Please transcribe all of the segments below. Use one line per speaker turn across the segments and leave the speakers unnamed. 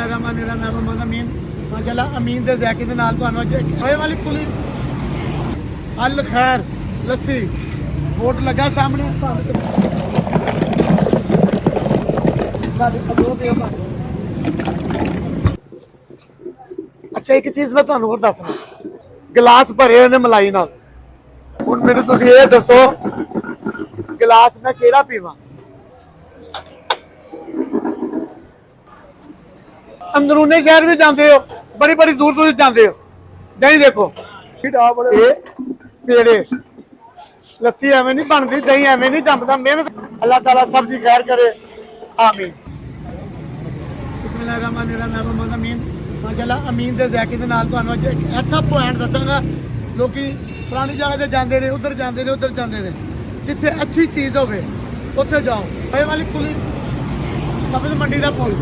बिस्मिल्लाहिर्रहमानिर्रहीम। मैं मोहम्मद अमीन माशाल्लाह अमीन दे ज़ैके दे नाल तुहानूं अज होए वाली कुली अल खैर लस्सी बोर्ड लगा सामने अच्छा एक चीज़ मैं तुहानूं होर दसना गिलास भरे हुए ने मलाई नाल हुण मैनूं तुसीं इह दसो गिलास मैं किहड़ा पीवां अंदरूने शहर भी जाते हो बड़ी बड़ी दूर दूर जाते हो दही देखो ये पेड़े लस्सी एवं नहीं बनती दही एवं नहीं जमता मेहनत अल्लाह ताला सब जी खैर करे आमीन बिस्मिल्लाहिर्रहमानिर्रहीम। मैं मोहम्मद अमीन माशाल्लाह अमीन दे ज़ैके दे नाल तुहानूं अज एक ऐसा पॉइंट दसांगा लोग पुरानी जगह ते जाते ने उधर जाते ने जिथे अच्छी चीज़ होवे उत्थे जाओ होए वाली कुली सब्ज़ मंडी का पुल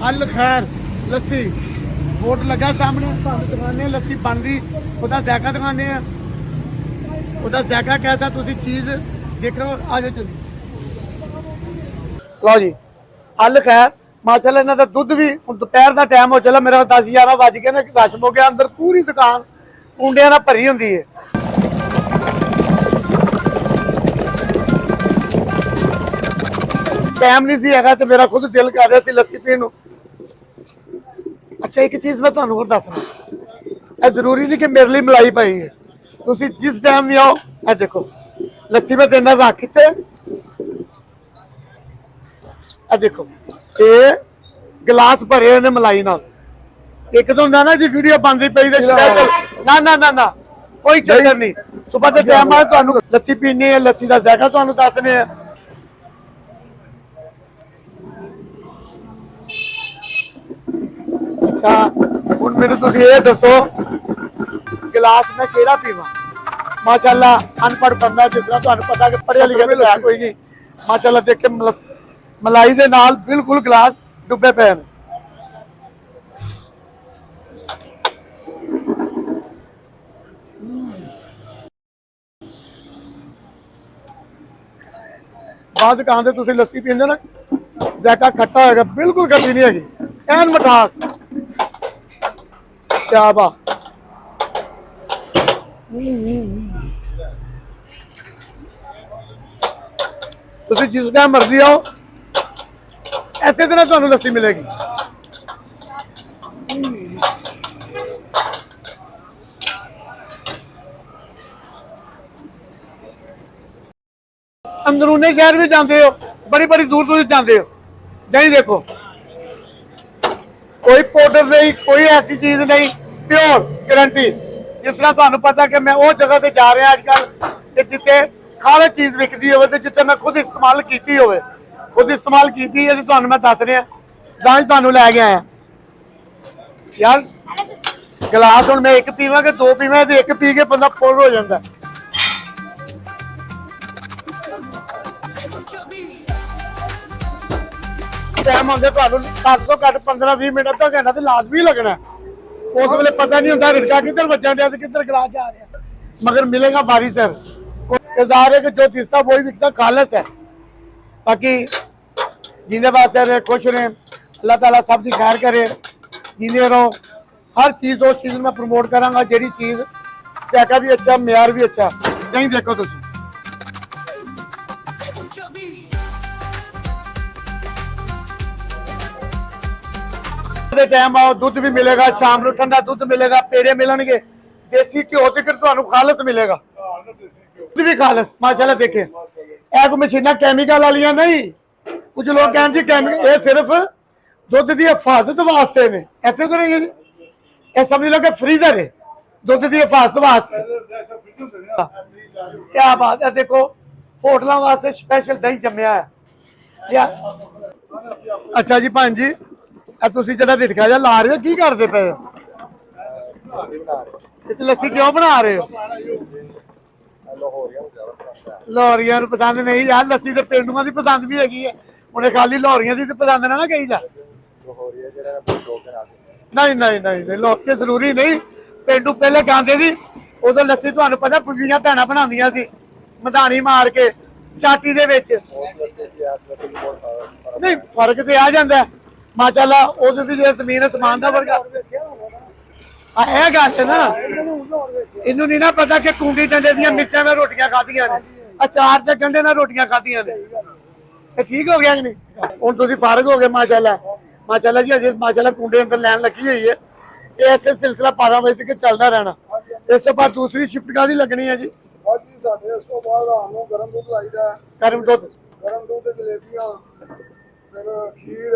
अल खैर लस्सी बोर्ड लगा सामने दुकाने लस्सी बनती उसका ज़ायका दिखाने उसका ज़ायका कैसा तुम चीज़ देखो आ जाओ चली लो जी अल खैर माशाल्लाह इन्हों का दुध भी दोपहर का टाइम हो चला मेरा 10-11 बज गए ना रश हो गया अंदर पूरी दुकान कुंडिया ना भरी होंगी है टाइम नहीं सी हैगा तो मेरा खुद दिल कर रहा सी लस्सी पीण नूं। अच्छा एक चीज़ मैं तुहानूं होर दसना ये जरूरी नहीं कि मेरे लिए मलाई पाई है तुसीं जिस टाइम भी आओ ये देखो लस्सी मैं देना रख के ये देखो ये गिलास भरे हुए ने मलाई नाल एक तो होंदा ना जी वीडियो बनती पई ते स्पैशल ना कोई चक्कर नहीं सुबह के टाइम आए तुहानूं लस्सी पीनी है लस्सी का ज़ायका तुहानूं दसने हैं अच्छा हुण मैनूं तुसीं इह दसो गिलास मैं किहड़ा पीवां माशाल्लाह अनपढ़ बंदा जिस तरह तुहानूं पता कि पढ़िया लिखिया तो है कोई नहीं माशाल्लाह देख के मलाई दे नाल बिल्कुल गिलास डुब्बे पे ने बाद दुकान से तुसीं लस्सी पींदे ना ज़ायका खट्टा होएगा बिल्कुल खट्टी नहीं हैगी एन मिठास क्या बात तुसीं जिस टाइम मर्जी आओ ऐसे तरह तुहानूं लस्सी मिलेगी अंदरूने शहर भी जाते हो बड़ी बड़ी दूर दूर जाते हो दही देखो कोई पाउडर नहीं कोई ऐसी चीज नहीं प्योर गारंटी जिस तरह तुहानूं पता कि मैं वो जगह से जा रहा अजकल जिथे हर चीज विकती हो जिथे मैं खुद इस्तेमाल की हो खुद इस्तेमाल की है तुहानूं मैं दस रहा दां तुहानूं लै गया यार गिलास हुण मैं एक पीवां कि दो पीवां तो एक पी के बंदा फुल हो जाता टाइम आते घट तो घट 15-20 मिनट अद्धा घंटा तो लाजमी लगना उस वे पता नहीं होता रिक्शा किधर बजन दिया किधर गिलास जा रहा मगर मिलेगा बारी सर इंतजार है कि जो दिसता वही बिकता खालस है बाकी जिंदे वास्ते रहे खुश रहे अल्लाह ताला सब की खैर करे जीने रहो हर चीज़ उस चीज़ में प्रमोट करांगा जी चीज़ ज़ायका भी अच्छा म्यार भी अच्छा नहीं देखो तुम टाइम आओ दुध भी मिलेगा शाम को ठंडा दुध मिलेगा पेड़े मिलणगे देसी घ्यो तक तुहानूं खालस मिलेगा दुध भी खालस माशाल्लाह देखे ऐ कोई मशीनां कैमिकल वालियां नहीं कुछ लोग कहते जी कैमिकल ये सिर्फ दुध की हिफाजत वास्ते ने ऐसे तो नहीं ये समझ लो कि फ्रीजर है दुध की हिफाजत वास्ते क्या बात है देखो होटलों वास्ते स्पेशल दही जमया है अच्छा जी भान जी तुसीं जरा रिटका जा ला रहे हो की करते पे लस्सी क्यों बना रहे हो लाहौरियां पसंद नहीं यार लस्सी तो पेंडुआं की पसंद भी हैगी है उन्हें खाली लाहौरियां की पसंद ना कही जा नहीं लाहौरिया जरूरी नहीं पेंडू पहले गांधे सी उदों लस्सी तुहानूं पता बीबियां भैणां बनांदियां सी मधानी मार के ਚਾਟੀ ਦੇ ਵਿੱਚ
ਉਸ ਵਸੇ ਜੀ ਆਸ ਵਸੇ ਵੀ ਬਹੁਤ ਫਰਕ
ਨਹੀਂ ਫਰਕ ਤੇ ਆ ਜਾਂਦਾ ਮਾਸ਼ਾਅੱਲਾ ਉਹਦੇ ਦੀ ਜੇ ਜ਼ਮੀਨ ਅਸਮਾਨ ਦਾ ਵਰਗਾ ਆ ਇਹ ਗੱਲ ਹੈ ਨਾ ਇਹਨੂੰ ਨਹੀਂ ਨਾ ਪਤਾ ਕਿ ਕੁੰਡੀ ਡੰਡੇ ਦੀਆਂ ਮਿਰਚਾਂ ਨਾਲ ਰੋਟੀਆਂ ਖਾਧੀਆਂ ਨੇ ਅਚਾਰ ਤੇ ਗੰਢੇ ਨਾਲ ਰੋਟੀਆਂ ਖਾਧੀਆਂ ਨੇ ਇਹ ਠੀਕ ਹੋ ਗਿਆ ਕਿ ਨਹੀਂ ਹੁਣ ਤੁਸੀਂ ਫਾਰਗ ਹੋ ਗਏ ਮਾਸ਼ਾਅੱਲਾ ਮਾਸ਼ਾਅੱਲਾ ਜੀ ਅਜੇ ਮਾਸ਼ਾਅੱਲਾ ਕੁੰਡੇ ਅੰਦਰ ਲੈਣ ਲੱਗੀ ਹੋਈ ਹੈ ਇਹ ਐਸੇ ਸਿਲਸਿਲਾ 12 ਵਜੇ ਤੱਕ ਚੱਲਦਾ ਰਹਿਣਾ ਇਸ ਤੋਂ ਬਾਅਦ ਦੂਸਰੀ ਸ਼ਿਫਟ ਕਾਹਦੀ ਲੱਗਣੀ ਹੈ ਜੀ
ਜੀ ਸਾਡੇ ਇਸ ਤੋਂ ਬਾਅਦ ਰਾਤ ਨੂੰ ਗਰਮ ਦੁੱਧ ਲਾਈਦਾ
ਗਰਮ ਦੁੱਧ
ਤੇ ਜਲੇਬੀਆਂ ਫਿਰ ਖੀਰ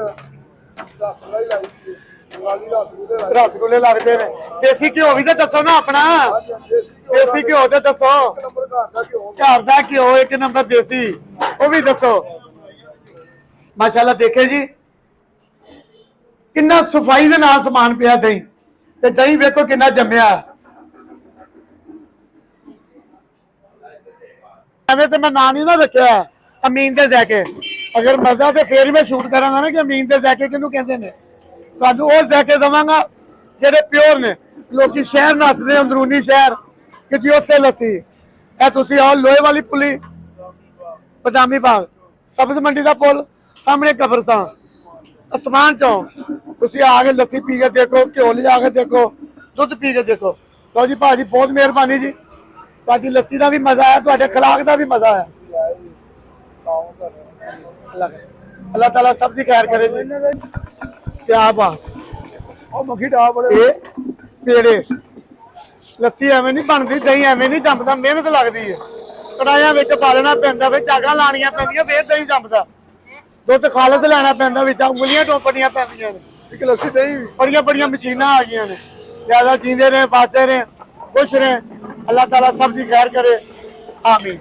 ਰਸਮਲਾਈ ਲਾਈ ਦੀ ਦੀਵਾਲੀ ਰਸਗੁੱਲੇ ਲਾਈ
ਰਸਗੁੱਲੇ ਲੱਗਦੇ ਨੇ ਦੇਸੀ ਘਿਓ ਵੀ ਤਾਂ ਦੱਸੋ ਨਾ ਆਪਣਾ ਦੇਸੀ ਘਿਓ ਤੇ ਦੱਸੋ
ਨੰਬਰ ਘਰ ਦਾ ਘਿਓ
ਘਰ ਦਾ ਘਿਓ ਇੱਕ ਨੰਬਰ ਦੇਸੀ ਉਹ ਵੀ ਦੱਸੋ ਮਾਸ਼ਾਅੱਲਾ ਦੇਖੇ ਜੀ ਕਿੰਨਾ ਸਫਾਈ ਦੇ ਨਾਲ ਸਮਾਨ ਪਿਆ ਦਹੀਂ ਤੇ ਦਹੀਂ ਵੇਖੋ ਕਿੰਨਾ ਜੰਮਿਆ ਐਵੇਂ ਤੇ ਮੈਂ ਨਾਂ ਨਹੀਂ ਨਾ ਰੱਖਿਆ ਅਮੀਨ ਦੇ ਜ਼ੈਕੇ ਅਗਰ ਮਜ਼ਾ ਤੇ ਫੇਰ ਮੈਂ ਸ਼ੂਟ ਕਰਾਂਗਾ ਨਾ ਕਿ ਅਮੀਨ ਦੇ ਜ਼ੈਕੇ ਕਿਹਨੂੰ ਕਹਿੰਦੇ ਨੇ ਤੁਹਾਨੂੰ ਉਹ ਜ਼ੈਕੇ ਦਵਾਂਗਾ ਜਿਹੜੇ ਪਿਓਰ ਨੇ ਲੋਕੀ ਸ਼ਹਿਰ ਨੱਸਦੇ ਅੰਦਰੂਨੀ ਸ਼ਹਿਰ ਕਿ ਉੱਥੇ ਲੱਸੀ ਇਹ ਤੁਸੀਂ ਆਓ ਲੋਹੇ ਵਾਲੀ ਪੁਲੀ ਬਦਾਮੀ ਬਾਗ ਸਬਜ਼ ਮੰਡੀ ਦਾ ਪੁਲ ਸਾਹਮਣੇ ਕਬਰਸਤਾਨ ਅਸਮਾਨ ਚੌਂਕ ਤੁਸੀਂ ਆ ਕੇ ਲੱਸੀ ਪੀ ਕੇ ਦੇਖੋ ਘਿਓ ਲਿਜਾ ਕੇ ਦੇਖੋ ਦੁੱਧ ਪੀ ਕੇ ਦੇਖੋ ਲਓ ਜੀ ਭਾਜੀ ਬਹੁਤ ਮਿਹਰਬਾਨੀ ਜੀ ਤੁਹਾਡੀ ਲੱਸੀ ਦਾ ਵੀ ਮਜ਼ਾ ਆਇਆ ਤੁਹਾਡੇ ਖਲਾਕ ਦਾ ਵੀ ਮਜ਼ਾ ਆਇਆ ਅੱਲਾਹ ਤਾਲਾ ਸਭ ਦੀ ਖੈਰ ਕਰੇ ਜੀ ਕਿਆ ਬਾਤ
ਉਹ ਮੱਖੀ ਡਾ ਬੜੇ
ਇਹ ਪੇੜੇ ਲੱਸੀ ਐਵੇਂ ਨਹੀਂ ਬਣਦੀ ਦਹੀਂ ਐਵੇਂ ਨਹੀਂ ਜੰਮਦਾ ਮਿਹਨਤ ਲੱਗਦੀ ਹੈ ਕੜਾਈਆਂ ਵਿੱਚ ਪਾ ਲੈਣਾ ਪੈਂਦਾ ਵਿੱਚ ਚਾਗਾਂ ਲਾਣੀਆਂ ਪੈਂਦੀਆਂ ਫੇਰ ਦਹੀਂ ਜੰਮਦਾ ਦੁੱਧ ਖਾਲਸ ਲੈਣਾ ਪੈਂਦਾ ਵਿੱਚ ਉਂਗਲੀਆਂ ਟੋਪਣੀਆਂ ਪੈਂਦੀਆਂ ਨੇ
ਇੱਕ ਲੱਸੀ ਦਹੀਂ
ਬੜੀਆਂ ਬੜੀਆਂ ਮਸ਼ੀਨਾਂ ਆ ਗਈਆਂ ਨੇ ਜਿਆਦਾ ਜੀਂਦੇ ਰਹੇ ਬਾਤੇ ਰਹੇ ਖੁਸ਼ ਰਹੇ ਅੱਲਾਹ ਤਾਲਾ ਸਭ ਦੀ ਖੈਰ ਕਰੇ ਆਮੀਨ